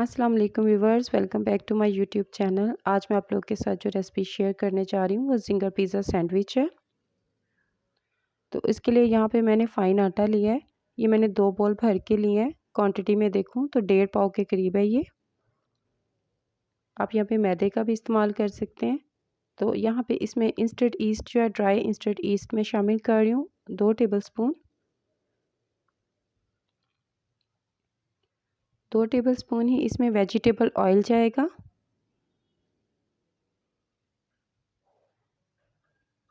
अस्सलाम वालेकुम viewers, welcome back to my YouTube channel. आज मैं आप लोगों के साथ जो रेसिपी शेयर करने जा रही हूँ वो ज़िंगर पिज़्ज़ा सैंडविच है। तो इसके लिए यहाँ पे मैंने फ़ाइन आटा लिया है। ये मैंने 2 बॉल भर के लिए हैं। क्वांटिटी में देखूँ तो 1.5 पाव के करीब है ये। आप यहाँ पे मैदे का भी इस्तेमाल कर सकते हैं। तो यहाँ पे इसमें इंस्टेंट ईस्ट जो है, ड्राई इंस्टेंट ईस्ट में शामिल कर रही हूँ 2 टेबलस्पून। 2 टेबलस्पून ही इसमें वेजिटेबल ऑयल जाएगा।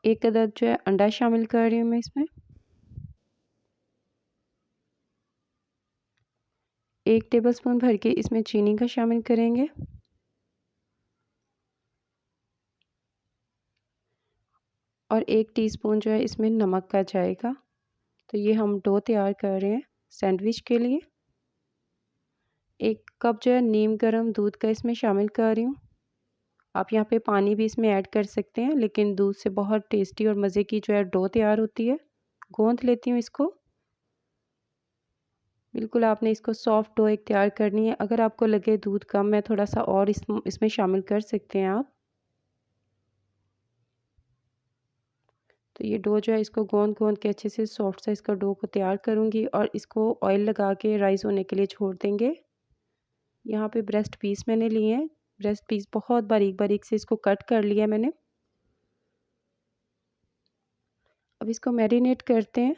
1 अदद जो है अंडा शामिल कर रही हूँ मैं इसमें। 1 टेबलस्पून भर के इसमें चीनी का शामिल करेंगे। और 1 टीस्पून जो है इसमें नमक का जाएगा। तो ये हम डो तैयार कर रहे हैं सैंडविच के लिए। 1 कप जो है नीम गर्म दूध का इसमें शामिल कर रही हूँ। आप यहाँ पे पानी भी इसमें ऐड कर सकते हैं, लेकिन दूध से बहुत टेस्टी और मज़े की जो है डो तैयार होती है। गूंथ लेती हूँ इसको। बिल्कुल आपने इसको सॉफ्ट डो एक तैयार करनी है। अगर आपको लगे दूध कम है थोड़ा सा और इसमें शामिल कर सकते हैं आप। तो ये डो जो है इसको गोंद के अच्छे से सॉफ्ट सा इसका डो को तैयार करूँगी और इसको ऑयल लगा के राइस होने के लिए छोड़ देंगे। यहाँ पे ब्रेस्ट पीस मैंने लिए हैं। ब्रेस्ट पीस बहुत बारीक बारीक से इसको कट कर लिया मैंने। अब इसको मैरिनेट करते हैं।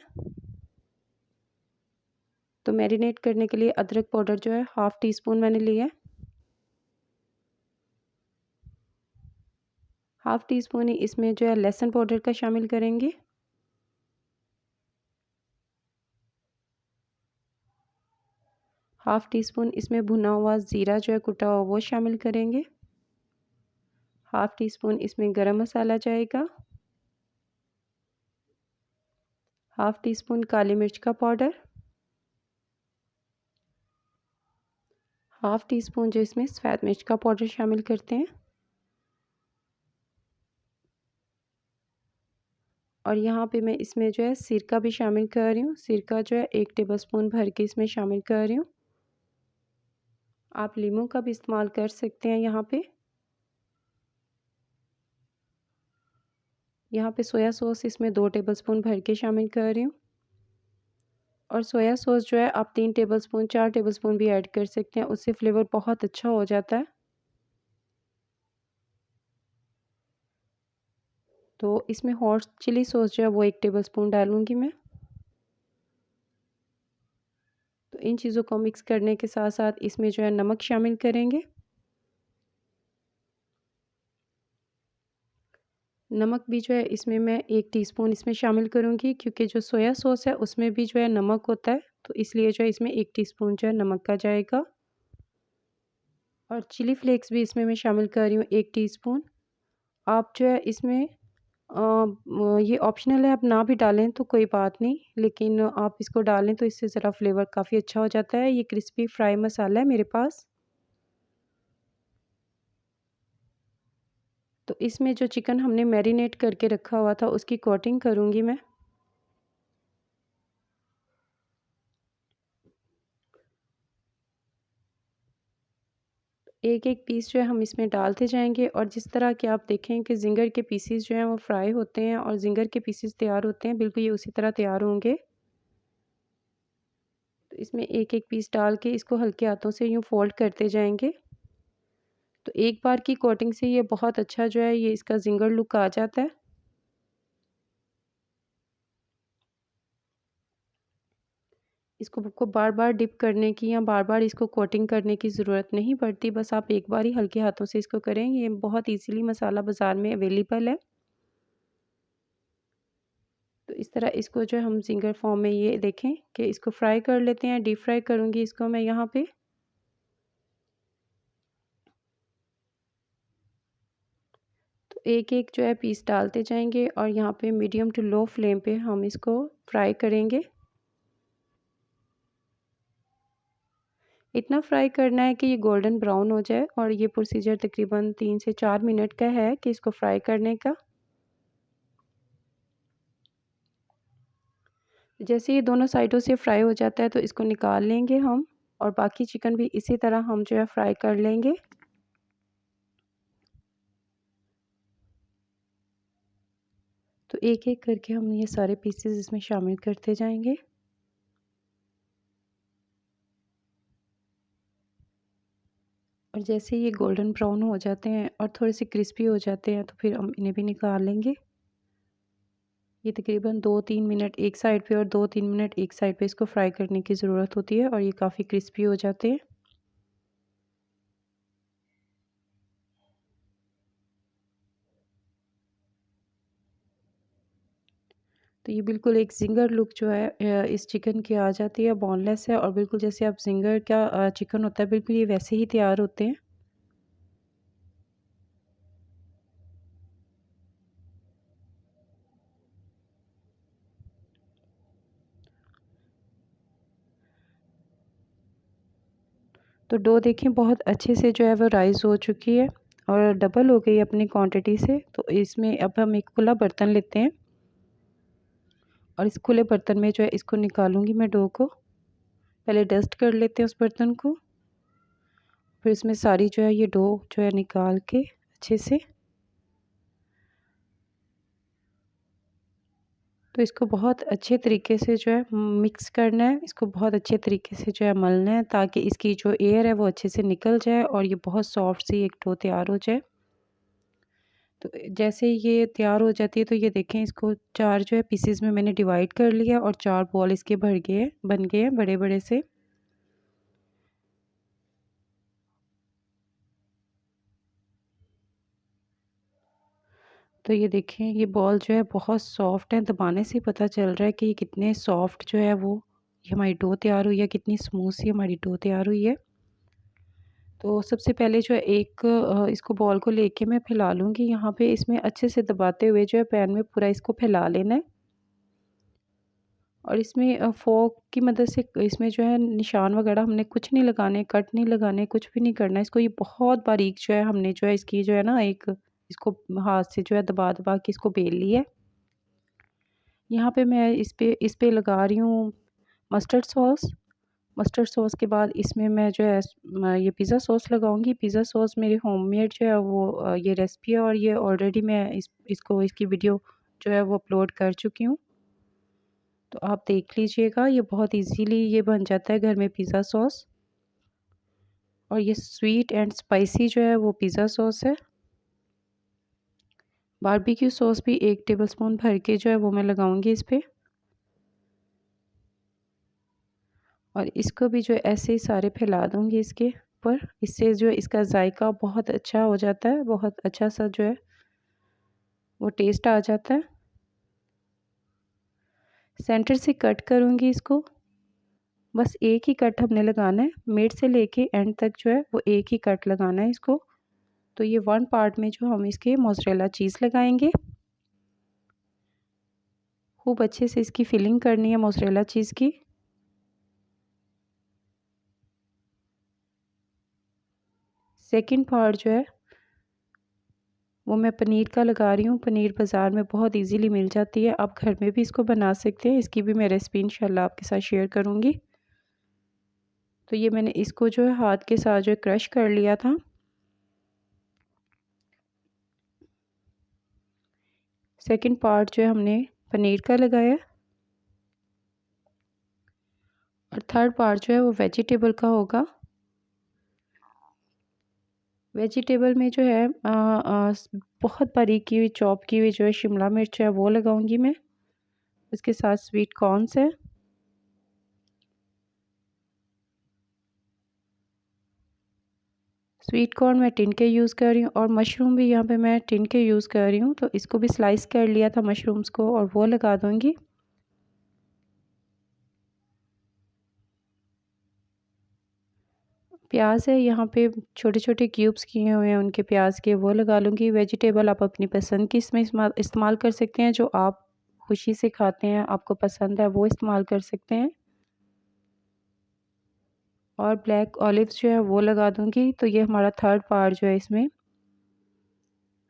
तो मैरिनेट करने के लिए अदरक पाउडर जो है 1/2 टीस्पून मैंने लिया है। 1/2 टीस्पून ही इसमें जो है लहसुन पाउडर का शामिल करेंगे। 1/2 टीस्पून इसमें भुना हुआ ज़ीरा जो है कुटा हुआ वो शामिल करेंगे। 1/2 टीस्पून इसमें गरम मसाला जाएगा। 1/2 टीस्पून काली मिर्च का पाउडर। 1/2 टीस्पून जो इसमें सफ़ेद मिर्च का पाउडर शामिल करते हैं। और यहाँ पे मैं इसमें जो है सिरका भी शामिल कर रही हूँ। सिरका जो है 1 टेबलस्पून भर के इसमें शामिल कर रही हूँ। आप लीमू का भी इस्तेमाल कर सकते हैं यहाँ पे। यहाँ पे सोया सॉस इसमें 2 टेबलस्पून भर के शामिल कर रही हूँ। और सोया सॉस जो है आप 3 टेबलस्पून 4 टेबलस्पून भी ऐड कर सकते हैं, उससे फ्लेवर बहुत अच्छा हो जाता है। तो इसमें हॉट चिली सॉस जो है वो 1 टेबलस्पून डालूँगी मैं। तो इन चीज़ों को मिक्स करने के साथ साथ इसमें जो है नमक शामिल करेंगे। नमक भी जो है इसमें मैं 1 टीस्पून इसमें शामिल करूँगी, क्योंकि जो सोया सॉस है उसमें भी जो है नमक होता है, तो इसलिए जो है इसमें 1 टीस्पून जो है नमक का जाएगा। और चिली फ्लेक्स भी इसमें मैं शामिल कर रही हूँ 1 टीस्पून। आप जो है इसमें ये ऑप्शनल है, आप ना भी डालें तो कोई बात नहीं, लेकिन आप इसको डालें तो इससे ज़रा फ्लेवर काफ़ी अच्छा हो जाता है। ये क्रिस्पी फ्राई मसाला है मेरे पास। तो इसमें जो चिकन हमने मैरिनेट करके रखा हुआ था उसकी कोटिंग करूँगी मैं। एक एक पीस जो है हम इसमें डालते जाएंगे, और जिस तरह के आप देखें कि जिंगर के पीसीस जो हैं वो फ्राई होते हैं और जिंगर के पीसीस तैयार होते हैं, बिल्कुल ये उसी तरह तैयार होंगे। तो इसमें एक एक पीस डाल के इसको हल्के हाथों से यूँ फोल्ड करते जाएंगे। तो एक बार की कोटिंग से ये बहुत अच्छा जो है ये इसका जिंगर लुक आ जाता है। इसको आपको बार बार डिप करने की या बार बार इसको कोटिंग करने की ज़रूरत नहीं पड़ती, बस आप एक बार ही हल्के हाथों से इसको करें। ये बहुत ईजीली मसाला बाज़ार में अवेलेबल है। तो इस तरह इसको जो हम जिंगर फॉर्म में ये देखें कि इसको फ्राई कर लेते हैं। डीप फ्राई करूँगी इसको मैं यहाँ पे। तो एक एक जो है पीस डालते जाएंगे और यहाँ पे मीडियम टू लो फ्लेम पे हम इसको फ्राई करेंगे। इतना फ्राई करना है कि ये गोल्डन ब्राउन हो जाए, और ये प्रोसीजर तकरीबन 3 से 4 मिनट का है कि इसको फ्राई करने का। जैसे ये दोनों साइडों से फ्राई हो जाता है तो इसको निकाल लेंगे हम, और बाकी चिकन भी इसी तरह हम जो है फ्राई कर लेंगे। तो एक-एक करके हम ये सारे पीसेस इसमें शामिल करते जाएंगे। और जैसे ये गोल्डन ब्राउन हो जाते हैं और थोड़े से क्रिस्पी हो जाते हैं तो फिर हम इन्हें भी निकाल लेंगे। ये तकरीबन 2-3 मिनट एक साइड पे और 2-3 मिनट एक साइड पे इसको फ्राई करने की ज़रूरत होती है और ये काफ़ी क्रिस्पी हो जाते हैं। तो ये बिल्कुल एक ज़िंगर लुक जो है इस चिकन की आ जाती है, बोनलेस है और बिल्कुल जैसे आप ज़िंगर का चिकन होता है बिल्कुल ये वैसे ही तैयार होते हैं। तो डो देखें बहुत अच्छे से जो है वो राइज़ हो चुकी है और डबल हो गई अपनी क्वांटिटी से। तो इसमें अब हम एक खुला बर्तन लेते हैं और इस खुले बर्तन में जो है इसको निकालूंगी मैं डो को। पहले डस्ट कर लेते हैं उस बर्तन को, फिर इसमें सारी जो है ये डो जो है निकाल के अच्छे से। तो इसको बहुत अच्छे तरीके से जो है मिक्स करना है, इसको बहुत अच्छे तरीके से जो है मलना है ताकि इसकी जो एयर है वो अच्छे से निकल जाए और ये बहुत सॉफ्ट सी एक डो तैयार हो जाए। तो जैसे ये तैयार हो जाती है तो ये देखें इसको 4 जो है पीसेस में मैंने डिवाइड कर लिया और 4 बॉल इसके भर गए बन गए हैं बड़े-बड़े से। तो ये देखें ये बॉल जो है बहुत सॉफ्ट है, दबाने से पता चल रहा है कि ये कितने सॉफ्ट जो है वो ये हमारी डो तैयार हुई है, कितनी स्मूथ सी हमारी डो तैयार हुई है। तो सबसे पहले जो है एक इसको बॉल को लेके मैं फैला लूँगी यहाँ पे, इसमें अच्छे से दबाते हुए जो है पैन में पूरा इसको फैला लेना है। और इसमें फ़ोर्क की मदद से इसमें जो है निशान वगैरह हमने कुछ नहीं लगाने, कट नहीं लगाने, कुछ भी नहीं करना है। इसको ये बहुत बारीक जो है हमने जो है इसकी जो है ना एक इसको हाथ से जो है दबा-दबा के इसको बेल लिया है। यहाँ पे मैं इस पे लगा रही हूँ मस्टर्ड सॉस। मस्टर्ड सॉस के बाद इसमें मैं जो है ये पिज़्ज़ा सॉस लगाऊंगी। पिज़्ज़ा सॉस मेरी होममेड जो है वो ये रेसिपी है और ये ऑलरेडी मैं इसको इसकी वीडियो जो है वो अपलोड कर चुकी हूँ। तो आप देख लीजिएगा, ये बहुत इजीली ये बन जाता है घर में पिज़्ज़ा सॉस। और ये स्वीट एंड स्पाइसी जो है वो पिज़्ज़ा सॉस है। बारबेक्यू सॉस भी 1 टेबलस्पून भर के जो है वो मैं लगाऊंगी इस पे। और इसको भी जो है ऐसे ही सारे फैला दूँगी इसके ऊपर। इससे जो है इसका जायका बहुत अच्छा हो जाता है, बहुत अच्छा सा जो है वो टेस्ट आ जाता है। सेंटर से कट करूँगी इसको, बस एक ही कट हमने लगाना है, मिड से लेके एंड तक जो है वो एक ही कट लगाना है इसको। तो ये 1 पार्ट में जो हम इसके मोज़रेला चीज़ लगाएंगे। खूब अच्छे से इसकी फिलिंग करनी है मोज़रेला चीज़ की। सेकंड पार्ट जो है वो मैं पनीर का लगा रही हूँ। पनीर बाज़ार में बहुत इजीली मिल जाती है, आप घर में भी इसको बना सकते हैं। इसकी भी मैं रेसिपी इंशाल्लाह आपके साथ शेयर करूँगी। तो ये मैंने इसको जो है हाथ के साथ जो है क्रश कर लिया था। सेकंड पार्ट जो है हमने पनीर का लगाया और थर्ड पार्ट जो है वो वेजिटेबल का होगा। वेजिटेबल में जो है बहुत बारीक की हुई चॉप की हुई जो है शिमला मिर्च है वो लगाऊंगी मैं। इसके साथ स्वीट कॉर्न्स है। स्वीट कॉर्न मैं टिन के यूज़ कर रही हूँ और मशरूम भी यहाँ पे मैं टिन के यूज़ कर रही हूँ। तो इसको भी स्लाइस कर लिया था मशरूम्स को और वो लगा दूँगी। प्याज है यहाँ पे छोटे छोटे क्यूब्स किए हुए हैं उनके प्याज के, वो लगा लूँगी। वेजिटेबल आप अपनी पसंद की इसमें इस्तेमाल कर सकते हैं, जो आप खुशी से खाते हैं, आपको पसंद है वो इस्तेमाल कर सकते हैं। और ब्लैक ऑलिव्स जो है वो लगा दूँगी। तो ये हमारा थर्ड पार्ट जो है इसमें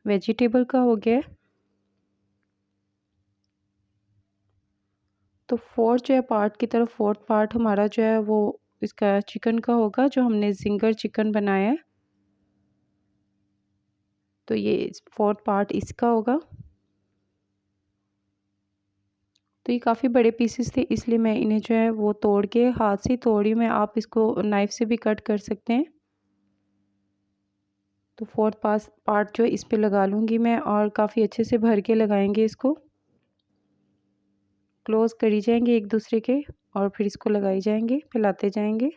वेजिटेबल का हो गया। तो फोर्थ जो है पार्ट की तरफ फोर्थ पार्ट हमारा जो है वो इसका चिकन का होगा जो हमने जिंगर चिकन बनाया है, तो ये 4th पार्ट इसका होगा। तो ये काफ़ी बड़े पीसेस थे इसलिए मैं इन्हें जो है वो तोड़ के हाथ से तोड़ी हूँ मैं, आप इसको नाइफ़ से भी कट कर सकते हैं। तो 4th पार्ट जो है इस पे लगा लूँगी मैं और काफ़ी अच्छे से भर के लगाएंगे, इसको क्लोज़ करी जाएंगे एक दूसरे के और फिर इसको लगाई जाएंगे, फैलाते जाएंगे।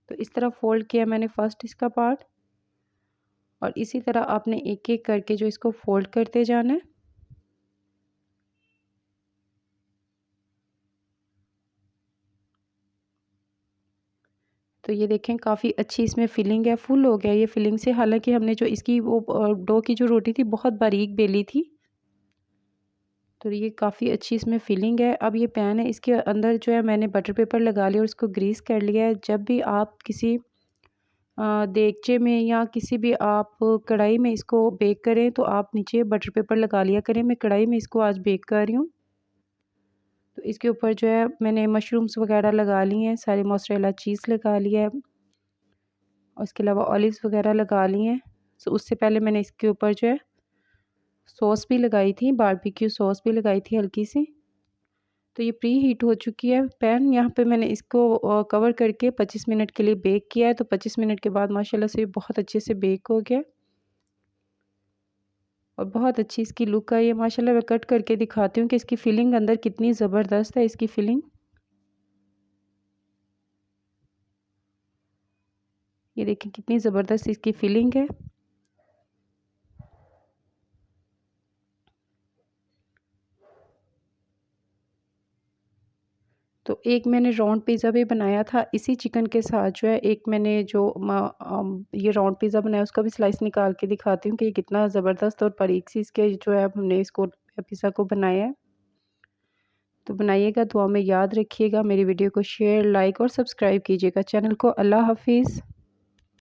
तो इस तरह फ़ोल्ड किया मैंने फर्स्ट इसका पार्ट, और इसी तरह आपने एक एक करके जो इसको फ़ोल्ड करते जाना है। तो ये देखें काफ़ी अच्छी इसमें फिलिंग है, फुल हो गया ये फिलिंग से। हालांकि हमने जो इसकी वो डो की जो रोटी थी बहुत बारीक बेली थी, तो ये काफ़ी अच्छी इसमें फिलिंग है। अब ये पैन है, इसके अंदर जो है मैंने बटर पेपर लगा लिया और इसको ग्रीस कर लिया है। जब भी आप किसी देगचे में या किसी भी आप कढ़ाई में इसको बेक करें तो आप नीचे बटर पेपर लगा लिया करें। मैं कढ़ाई में इसको आज बेक कर रही हूँ, तो इसके ऊपर जो है मैंने मशरूम्स वगैरह लगा ली हैं, सारी मोज़रेला चीज़ लगा लिया है और इसके अलावा ऑलिव्स वगैरह लगा ली हैं। तो उससे पहले मैंने इसके ऊपर जो है सॉस भी लगाई थी, बारबेक्यू सॉस भी लगाई थी हल्की सी। तो ये प्री हीट हो चुकी है पैन। यहाँ पे मैंने इसको कवर करके 25 मिनट के लिए बेक किया है। तो 25 मिनट के बाद माशाल्लाह से बहुत अच्छे से बेक हो गया और बहुत अच्छी इसकी लुक आई है माशाल्लाह। मैं कट करके दिखाती हूँ कि इसकी फिलिंग अंदर कितनी ज़बरदस्त है। इसकी फिलिंग ये देखिए कितनी ज़बरदस्त इसकी फिलिंग है। तो एक मैंने राउंड पिज़्ज़ा भी बनाया था इसी चिकन के साथ जो है। एक मैंने जो ये राउंड पिज़्ज़ा बनाया उसका भी स्लाइस निकाल के दिखाती हूँ कि ये कितना ज़बरदस्त और बारीक सी इसके जो है हमने इसको पिज़्ज़ा को बनाया है। तो बनाइएगा, दुआ में याद रखिएगा। मेरी वीडियो को शेयर, लाइक और सब्सक्राइब कीजिएगा चैनल को। अल्लाह हाफिज़।